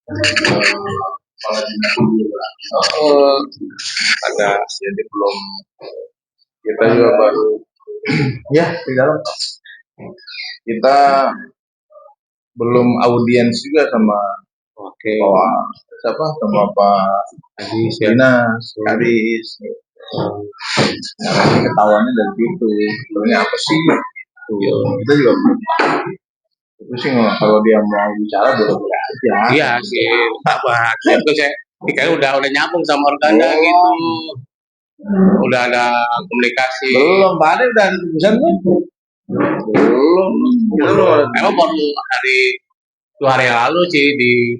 kepala dinas dulu. Ada, jadi belum, kita juga baru ya di dalam kita belum audiens juga sama siapa sama Pak Kadis Kadis. Nah, ketahuannya dari itu sebenarnya apa sih? Kita juga belum tahu. Itu sih kalau dia mau bicara boleh aja. Iya sih, Pak. Itu saya udah nyambung sama Organda gitu. Udah ada komunikasi. Belum, Pak Ade udah ada tulisan belum? Belum. Emang baru dua hari lalu sih di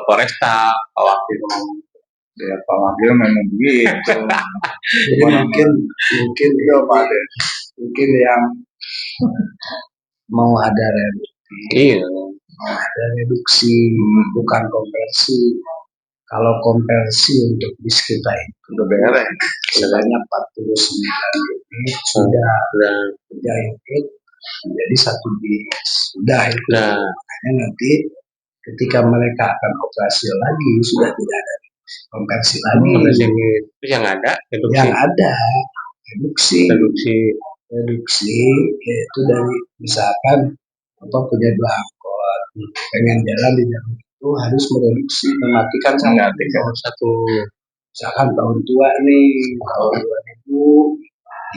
Polresta Pak Wakil. Ya Pak Wakil memang begitu. Jadi mungkin itu Pak Ade, mungkin yang mau ada reduksi. Iya. Ada reduksi, bukan konversi. Kalau konversi untuk bis kita itu udah beres. Sebanyak 49 unit sudah unit jadi 1 bis sudah itu. Makanya nanti ketika mereka akan operasi lagi sudah tidak ada konversi lagi. Terus yang ada reduksi. Yang ada reduksi yaitu dari misalkan punya 2 angkot pengen jalan di jalan itu harus mereduksi mematikan satu misalkan tahun tua nih tahun 2000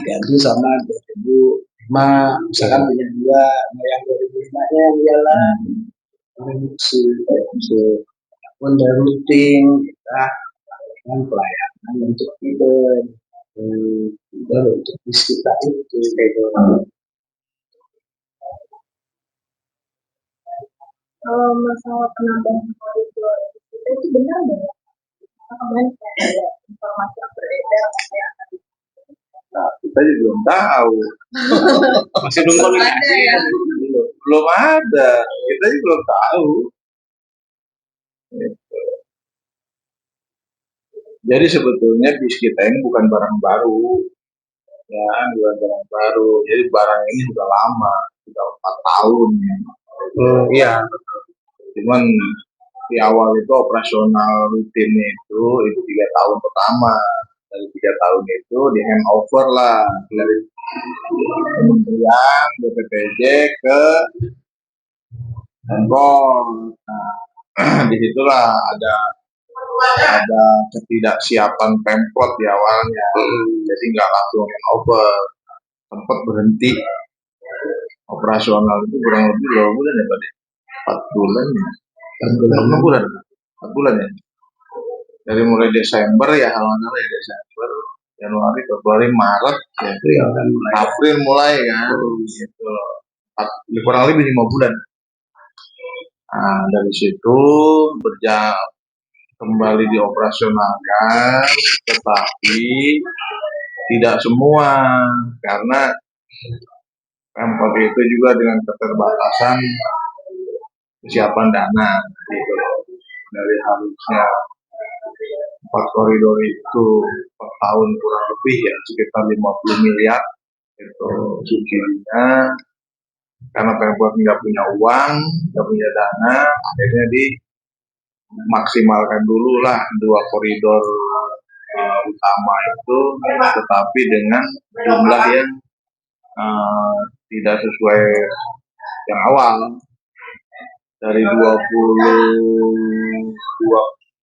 diganti sama 2005 misalkan punya 2 yang 2005 nya yang jalan reduksi pun dari routing kita dengan pelayanan untuk feeder untuk bis kita itu Kalau masalah penambahan koridor itu benar nggak? Banyak ada informasi yang beredar kayak kita juga belum tahu. Masih belum komunikasi ya? Belum ada. Kita juga belum tahu. Jadi sebetulnya bis kita ini bukan barang baru. Ya, bukan barang baru. Jadi barang ini sudah lama, sudah 4 tahun. Iya. Cuman di awal itu operasional rutinnya itu 3 tahun pertama. Dari 3 tahun itu di handover lah dari Kementerian BPTJ ke Pemkot. Nah, disitulah ada ketidaksiapan Pemkot di awalnya. Jadi nggak langsung handover, sempat berhenti operasional itu kurang lebih berapa bulan ya Pak? 4 bulan ya? 4 bulan ya? Dari mulai Desember ya kalau nggak salah ya Desember, Januari, Februari, Maret, ya, April mulai kan, gitu. Kurang lebih 5 bulan. Nah, dari situ kembali dioperasionalkan, tetapi tidak semua karena Pemkot itu juga dengan keterbatasan kesiapan dana, gitu loh. Dari harusnya 4 koridor itu per tahun kurang lebih ya sekitar 50 miliar itu subsidinya, karena Pemkot nggak punya uang, nggak punya dana, akhirnya dimaksimalkan dulu lah 2 koridor utama itu, tetapi dengan jumlah yang tidak sesuai yang awal. Dari 22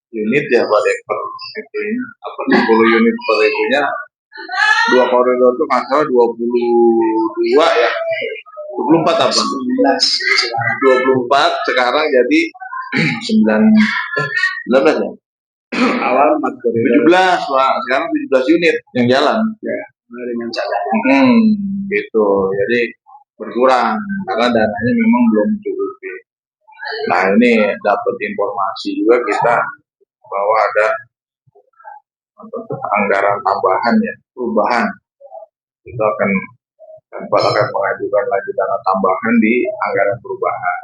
unit ya per ekor itunya, 20 unit per itunya, 2 koridor itu masalah 22 ya, 24 apa? 24 sekarang jadi 19 ya? Awal 4 koridor 17 Pak, sekarang 17 unit yang jalan ya, dengan cadangan gitu, jadi berkurang karena dananya memang belum cukup. Nah ini dapat informasi juga kita bahwa ada anggaran tambahan ya, perubahan. Itu akan mengajukan lagi dana tambahan di anggaran perubahan.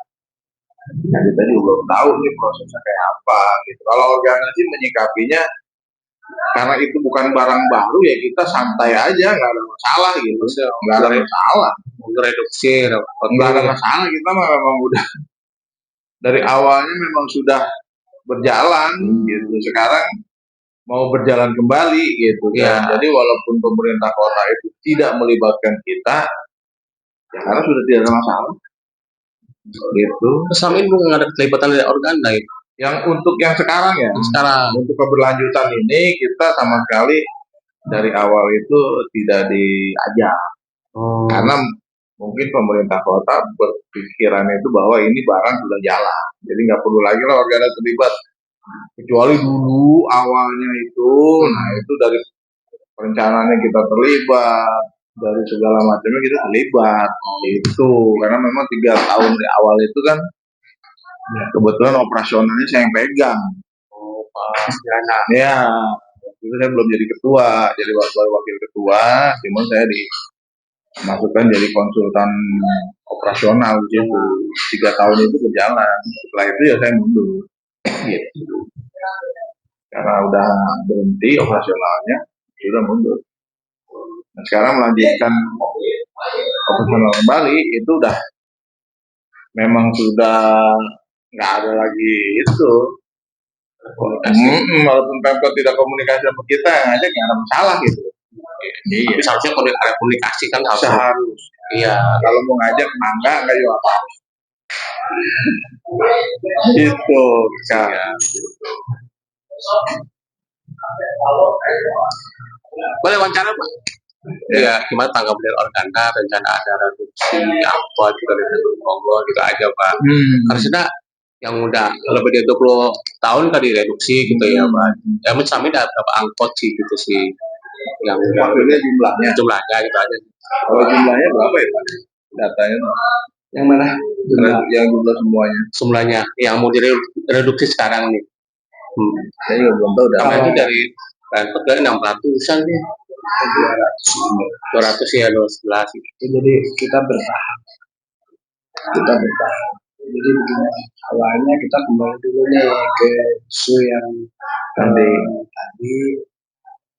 Nah kita juga belum tahu nih prosesnya kayak apa gitu. Kalau organisasi menyikapinya karena itu bukan barang baru ya kita santai aja, nggak ada masalah gitu, nggak ada masalah. Reduksi, nggak ada masalah, kita memang udah dari awalnya memang sudah berjalan gitu. Sekarang mau berjalan kembali gitu kan. Jadi walaupun pemerintah kota itu tidak melibatkan kita, ya karena sudah tidak ada masalah. Gitu. Selama ini bukan ada keterlibatan dari organda itu. Yang untuk yang sekarang ya, untuk keberlanjutan ini kita sama sekali dari awal itu tidak diajak. Karena mungkin pemerintah kota berpikiran itu bahwa ini barang sudah jalan, jadi nggak perlu lagi lah organda terlibat. Kecuali dulu awalnya itu, nah itu dari perencanaannya kita terlibat, dari segala macamnya kita terlibat. Itu karena memang 3 tahun di awal itu kan kebetulan operasionalnya saya yang pegang. Ya, itu saya belum jadi ketua, jadi wakil ketua, cuman saya dimasukkan jadi konsultan operasional gitu. 3 tahun itu berjalan. Setelah itu ya saya mundur. Gitu. Karena udah berhenti operasionalnya, sudah mundur. Nah, sekarang melanjutkan operasional kembali itu udah memang sudah nggak ada lagi itu. Walaupun Pemkot tidak komunikasi sama kita, aja nggak ada masalah gitu. Iya. Seharusnya kalau ada komunikasi kan harus. Iya. Kalau mau ngajak enggak juga apa. Itu kan. Boleh wawancara Pak? Ya, gimana tanggapan dari organda rencana ada reduksi angkot juga dari Bogor gitu aja Pak. Karena yang udah lebih dari 20 tahun tadi reduksi gitu ya Pak. Ya sampai ada berapa angkot sih gitu sih. Yang maksudnya jumlahnya gitu aja. Kalau jumlahnya berapa ya Pak? Datanya yang mana? Yang jumlah semuanya yang mau direduksi sekarang nih. Saya juga belum tahu. Karena itu dari Pemkot dari 600-an nih. 200 ya 12. Jadi kita bertahap. Jadi begini, awalnya kita kembali dulu nih ke isu yang tadi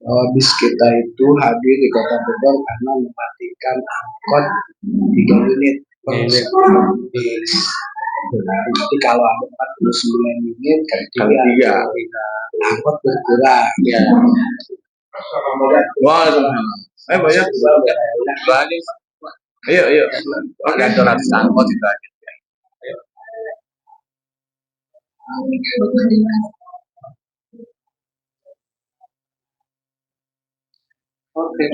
bahwa bis kita itu hadir di Kota Bogor karena mematikan angkot 3 unit per bis. Jadi kalau ada 49 unit kali 3 angkot berkurang. Ya. Wah, banyak banyak. Ayo. Ada 200 angkot itu aja. Oke.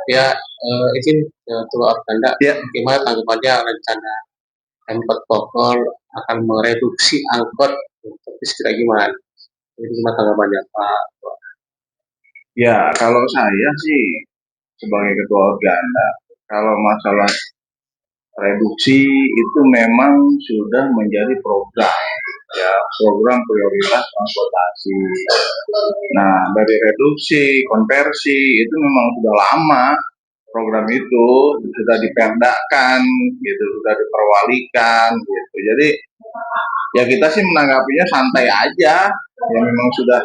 Ya, izin ketua organda. Ya. Gimana tanggapannya rencana Pemkot Bogor akan mereduksi angkot tapi kira gimana? Jadi gimana tanggapannya Pak? Ya, kalau saya sih sebagai ketua organda, kalau masalah reduksi itu memang sudah menjadi program prioritas transportasi. Nah, dari reduksi, konversi itu memang sudah lama program itu sudah diperdakan, gitu, sudah diperwalikan, gitu. Jadi ya kita sih menanggapinya santai aja, ya memang sudah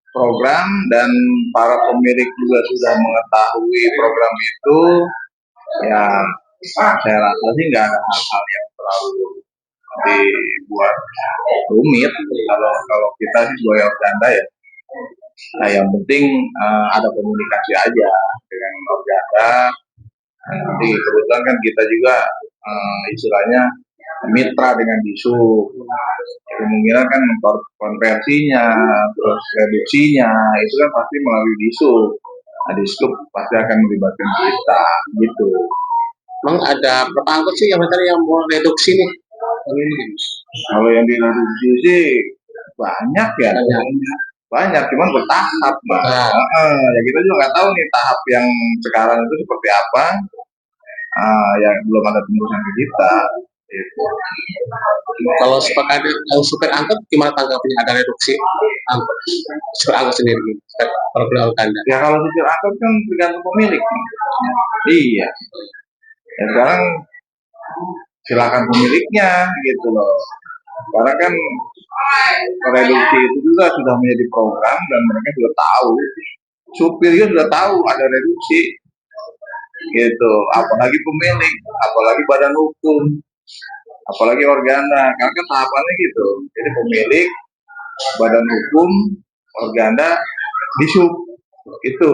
program dan para pemilik juga sudah mengetahui program itu, ya saya rasa sih nggak ada hal-hal yang terlalu dibuat rumit. Kalau kita sih sebagai organda ya, nah yang penting ada komunikasi aja dengan organda. Nanti kebetulan kan kita juga istilahnya mitra dengan Disub. Kemungkinan kan konversinya, terus reduksinya itu kan pasti melalui Disub. Nah, Disub pasti akan melibatkan kita, gitu. Emang ada berapa angkot sih yang tadi yang mau reduksi nih? Kalau yang direduksi sih banyak ya. Banyak, cuman bertahap, Mbak. Ya kita juga nggak tahu nih tahap yang sekarang itu seperti apa. Ya belum ada tembusan ke kita. Gitu. Kalau supir angkot gimana tanggapannya ada reduksi angkot? Supir angkot sendiri, kalau organda. Ya kalau supir angkot kan tergantung pemilik. Iya. Ya sekarang silakan pemiliknya gitu loh. Karena kan reduksi itu juga sudah menjadi program dan mereka sudah tahu, supirnya sudah tahu ada reduksi, gitu. Apalagi pemilik, apalagi badan hukum. apalagi organda, karena kan tahapannya gitu. Jadi pemilik, badan hukum, organda, disub, itu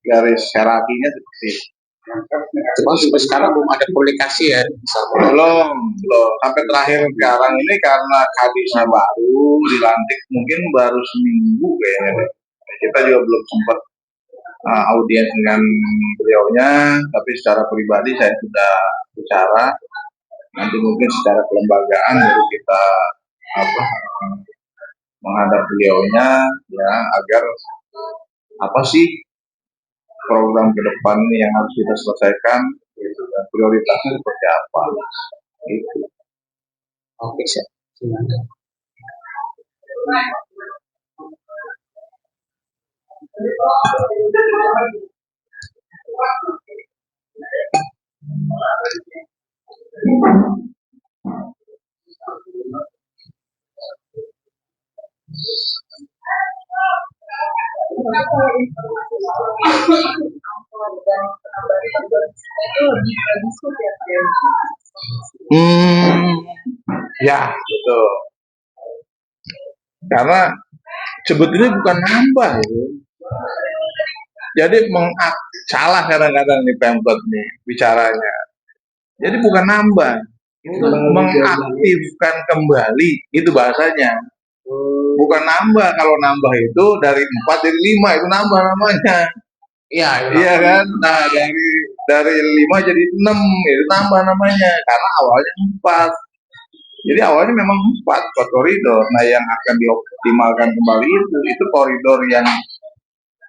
garis hierarkinya seperti itu. Cuma sampai sekarang belum ada komunikasi ya sama Belum. Sampai terakhir sekarang ini karena kadisnya baru dilantik, mungkin baru seminggu kayaknya deh. Kita juga belum sempat audiens dengan beliaunya, tapi secara pribadi saya sudah bicara. Nanti mungkin secara kelembagaan baru kita menghadap beliaunya ya, agar apa sih program ke depan yang harus kita selesaikan, gitu, dan prioritasnya seperti apa. Gitu. Oke, siap. Kalau informasi ampor dan penambahan korban itu lebih disebut ya Pak ya? Ya, betul. Karena sebetulnya bukan nambah itu. Jadi salah kadang-kadang nih Pemkot nih bicaranya. Jadi bukan nambah, mengaktifkan kembali, itu bahasanya. Bukan nambah. Kalau nambah itu dari 4 jadi 5, itu nambah namanya. Iya kan? Nah, dari 5 jadi 6, itu nambah namanya. Karena awalnya 4. Jadi awalnya memang 4 koridor. Nah, yang akan dioptimalkan kembali itu koridor yang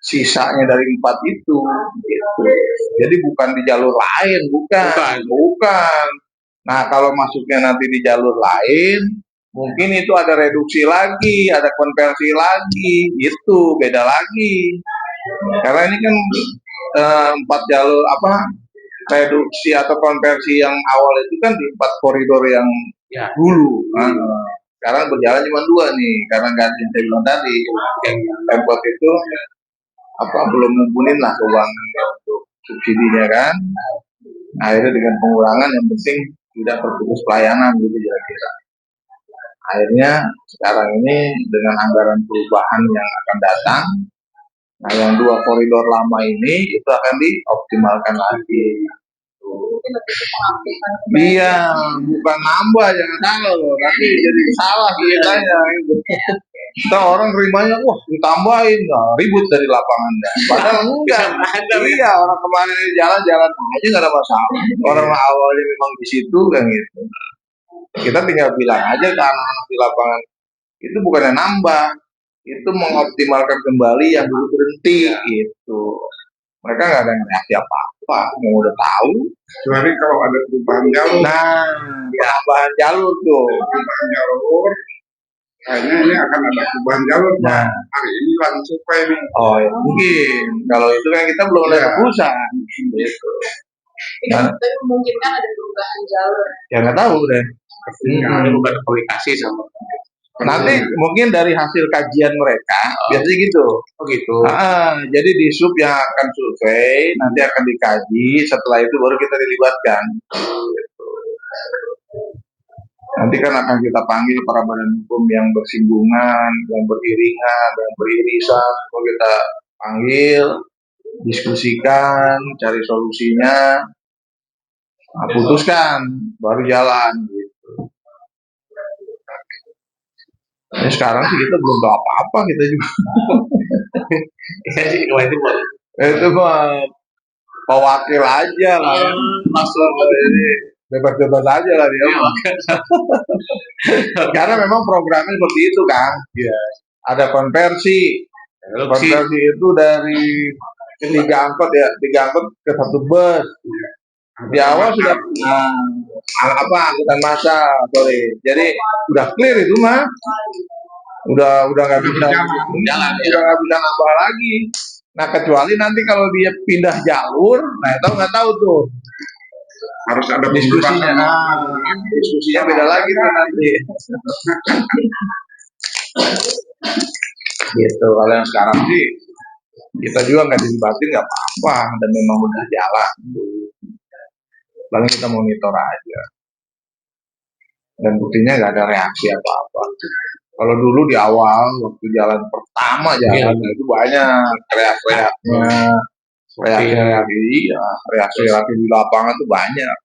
sisanya dari 4 itu, gitu. Jadi bukan di jalur lain, bukan. Nah, kalau masuknya nanti di jalur lain, mungkin itu ada reduksi lagi, ada konversi lagi, itu beda lagi. Karena ini kan 4 jalur reduksi atau konversi yang awal itu kan di 4 koridor yang dulu. Sekarang berjalan cuma 2 nih, karena nggak yang saya bilang tadi, yang Pemkot itu belum ngumpunin lah keuangannya untuk subsidinya kan. Akhirnya dengan pengurangan yang penting tidak terputus pelayanan gitu kira-kira. Akhirnya sekarang ini dengan anggaran perubahan yang akan datang, nah yang 2 koridor lama ini itu akan dioptimalkan lagi. Iya, bukan nambah, jangan salah loh. Nanti jadi salah ceritanya gitu. Kita orang terimanya, wah ditambahin, ribut dari lapangannya. Padahal enggak. Iya, orang kemarin jalan-jalan aja nggak ada masalah. Orang awalnya memang di situ kan gitu. Kita tinggal bilang aja ke anak-anak di lapangan, itu bukannya nambah, itu mengoptimalkan kembali yang dulu berhenti gitu. Mereka nggak ada reaksi apa-apa, yang udah tahu. Kecuali kalau ada perubahan jalur. Nah, penambahan jalur tuh. Perubahan jalur, kayaknya ini akan ada perubahan jalur. Nah, hari ini langsung ini. Oh ya, mungkin. Kalau itu kan kita belum ada keputusan. Gitu. Nah, tapi mungkin kan ada perubahan jalur. Ya nggak tahu deh. Bukan komunikasi sama. Nanti mungkin dari hasil kajian mereka, biasanya gitu. Oh gitu. Jadi di sub yang akan survei, nanti akan dikaji, setelah itu baru kita dilibatkan. Gitu. Nanti kan akan kita panggil para badan hukum yang bersinggungan, yang beriringan, yang beririsan, kalau kita panggil, diskusikan, cari solusinya, putuskan, baru jalan. Gitu. Ya, sekarang sih kita belum tahu apa-apa, kita juga. Itu mah pewakil aja lah. Langsung ini bebas-bebas aja lah dia. Karena memang programnya seperti itu kan. Ya. Ada konversi. Konversi itu dari 3 angkot ke 1 bus. Di awal sudah angkutan massa, jadi udah clear itu mah, udah nggak bisa jalan, udah nggak bisa nambah lagi. Nah kecuali nanti kalau dia pindah jalur, nah itu nggak tahu tuh, harus ada diskusinya. Diskusinya beda lagi tuh nanti. Gitu. Kalau yang sekarang sih kita juga nggak dilibatin, nggak apa-apa, dan memang udah jalan. Paling kita monitor aja. dan buktinya nggak ada reaksi apa-apa. Kalau dulu di awal waktu jalan pertama jalan itu banyak teriak-teriaknya, reaksi di lapangan tuh banyak.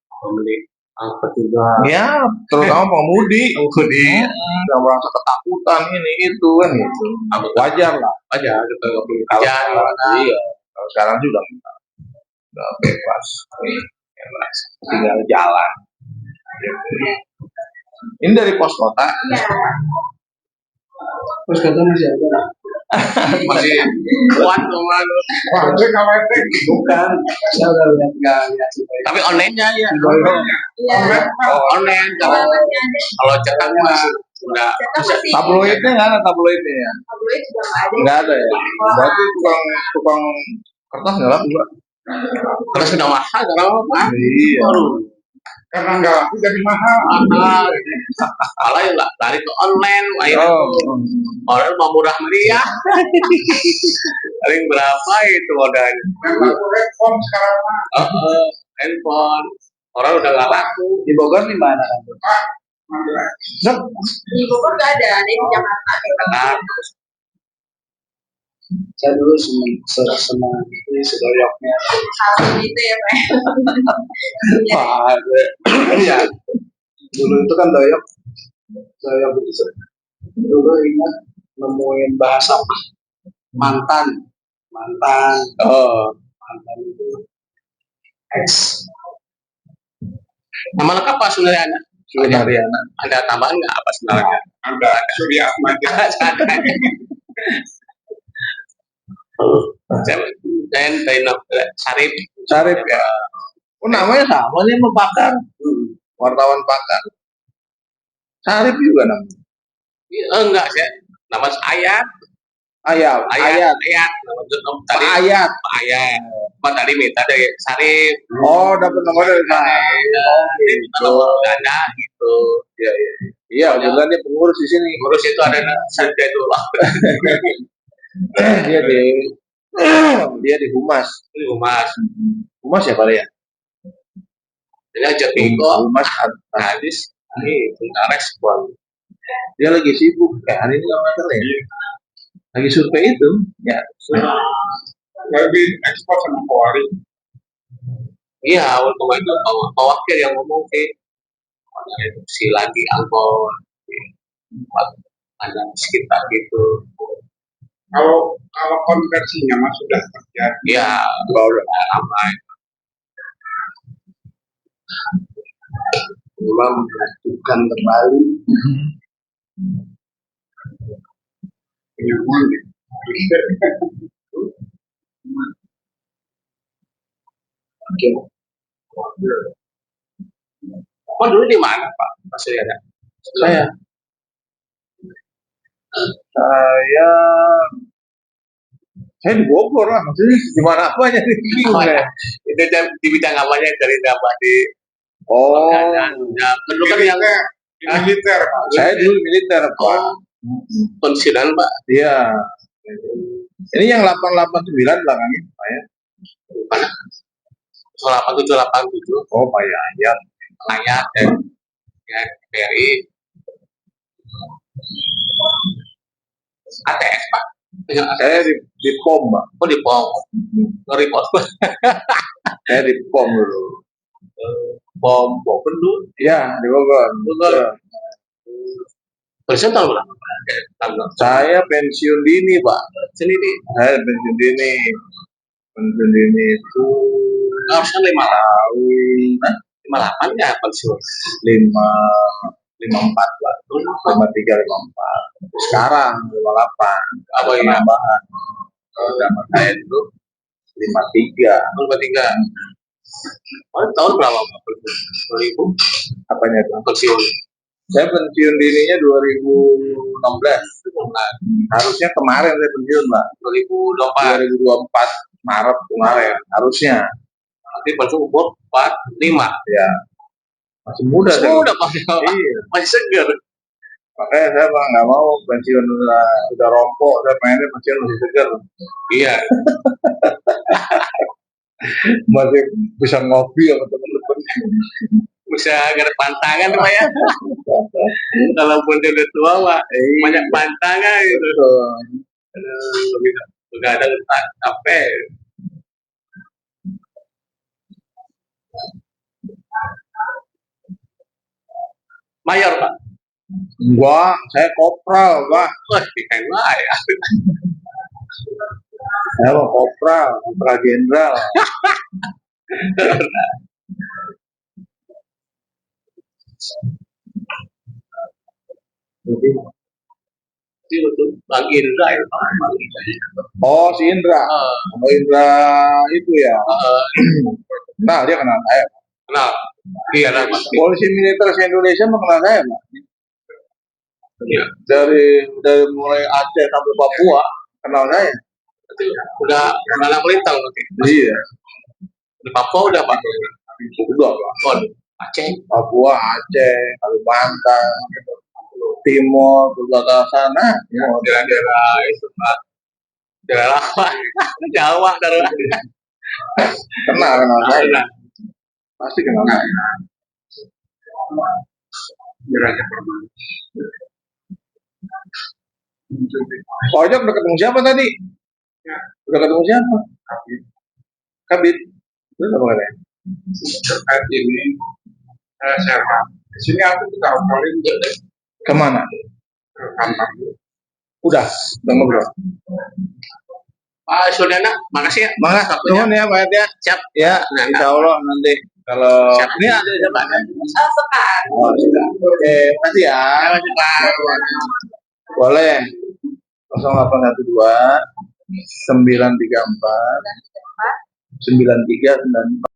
Angkot juga. Ya, terutama pengemudi yang merasa ketakutan ini itu kan gitu. Wajar lah. Aja kita nggak perlu Kalau kerja. sekarang, iya, kalau sekarang sudah bebas, tinggal jalan. Ini dari pos kota. Iya. Terus kata masih ada. Masih kuat teman. Bukan, saya udah lihat nggak sih. Tapi online-nya ya. Iya. Online kalau cetak masih udah. Tabloidnya nggak ada tabloidnya ya? Tabloid juga nggak ada. Nggak ada ya. Berarti tukang kertas nggak laku juga. Kalau sudah mahal kalau apa? Iya. Karena nggak laku jadi mahal. Mahal. Malah ya lari ke online. Akhirnya orang mau murah meriah. Paling berapa itu modalnya? Yang laku handphone sekarang mah. Handphone. Orang udah nggak laku. Di Bogor di mana? Di Bogor nggak ada di Jakarta. Nah, Saya dulu senang ini sedoyoknya. Satu itu ya Pak. Iya. Dulu itu kan doyok itu. Dulu ingat nemuin bahasa mantan itu X. nama lengkap apa sebenarnya? Ada tambahan nggak apa sebenarnya? Ada Surya Atmaja. Saya dari Sarip. Sarip ya. Oh namanya sama nih sama Pakar. Wartawan Pakar. Sarip juga namanya. Enggak sih. Nama Ayat. Ayat. Nama tadi Ayat. Pak tadi minta dari Sarip. Oh dapat nomor dari Sarip. Oh gitu. Ada gitu. Iya. Iya, kebetulan dia pengurus di sini. Ngurus itu ada Sarjadullah. Dia di Humas. Humas ya Pak ya? Jadi aja Tiko. Humas Hadis. Ini tentang respon. dia lagi sibuk kayak hari ini nggak masalah ya. Lagi survei itu. Ya. Lebih ekspor sama Polri. Iya, awal itu wakil yang ngomong sih. Si lagi angkot. Ada sekitar gitu. Kalau konversinya mah sudah terjadi. Ya, udah lama. Memang menghidupkan kembali Pak dulu di mana Pak? Masih ada. Saya di Bogor lah, maksudnya di mana apanya nih? Oh, ya. Itu di bidang apanya dari dapat di dulu kan yang militer. Saya dulu militer Pak. pensiunan Pak. Iya. Ini yang 889 belakangnya Pak ya. Mana? 8787. Oh Pak ya. Layak dan ya BRI. ATS Pak. Saya di POM Pak. Oh di POM. Sorry POM. Saya di POM dulu. POM dulu. Iya di Bogor. Pensiun tahun berapa? Saya pensiun dini Pak. Sendiri. Saya pensiun dini. Pensiun dini itu Harusnya 5 tahun. 58 ya pensiun. 54 Pak. 53 54. Sekarang 58. Apa ya? Penambahan. Kalau zaman saya dulu 53. 53. Oh, tahun berapa Pak? 2000 Apanya itu? pensiun. Saya pensiun dininya 2016. Harusnya kemarin saya pensiun Pak. 2024 Maret kemarin harusnya. Nanti pensiun umur 45. Ya. Masih muda saya. Sudah Pak. Iya. Masih segar. Makanya saya nggak mau pensiun udah rompok, saya pengennya pensiun masih segar. Iya. Masih bisa ngopi sama teman-teman. Bisa garap pantangan Pak ya. Kalaupun dia udah tua, Pak, banyak pantangan gitu. Begadang capek. Mayor, Pak. Enggak, saya kopral, Pak. Wah, kayak gua ya. Saya mau kopral jenderal. Itu Bang Indra ya, Pak. Bang Indra. Oh, si Indra. Oh, Indra itu ya. Nah, dia kenal saya. Kenal. Iya, lah, Pak. Polisi militer Indonesia mengenal saya, Pak. Iya. Dari mulai Aceh sampai Papua kenal saya. Udah anak melintang nanti. Iya. Di Papua udah, Pak. Udah, Pak. Oh, Aceh. Papua, Aceh, Kalimantan, Timur, berbakal sana. Daerah itu, Pak. Daerah apa? Jawa, daerah. Kenal saya. Pasti kenal saya. Daerahnya pernah. Ojek udah ketemu siapa tadi? Udah ketemu siapa? Kabit. Terus apa katanya? Terkait ini, saya di sini aku juga obrolin Kemana? ke kantor. Udah ngobrol. Pak Suldana, makasih ya. Makasih, nuhun ya Pak ya. Siap. Ya, insya Allah nanti kalau Siap. ini ada siapa? Sekat. Oh, sudah. Oke, makasih ya. Makasih, Pak. Boleh. 0812 934 9394